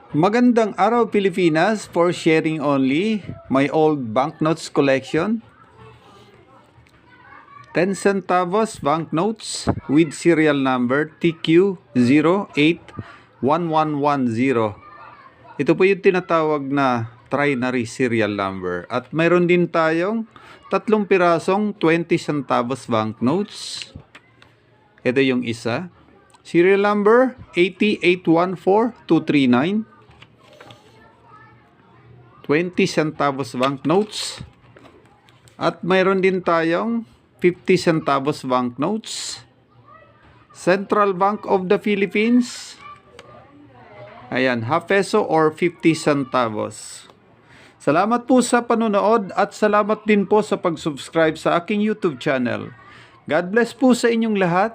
Magandang araw Pilipinas, for sharing only my old banknotes collection. 10 centavos banknotes with serial number TQ081110. Ito po yung tinatawag na trinary serial number. At mayroon din tayong 3 pirasong 20 centavos banknotes. Ito yung isa. Serial number 8814239. 20 centavos banknotes. At mayroon din tayong 50 centavos banknotes. Central Bank of the Philippines. Ayan, half peso or 50 centavos. Salamat po sa panonood at salamat din po sa pag-subscribe sa aking YouTube channel. God bless po sa inyong lahat.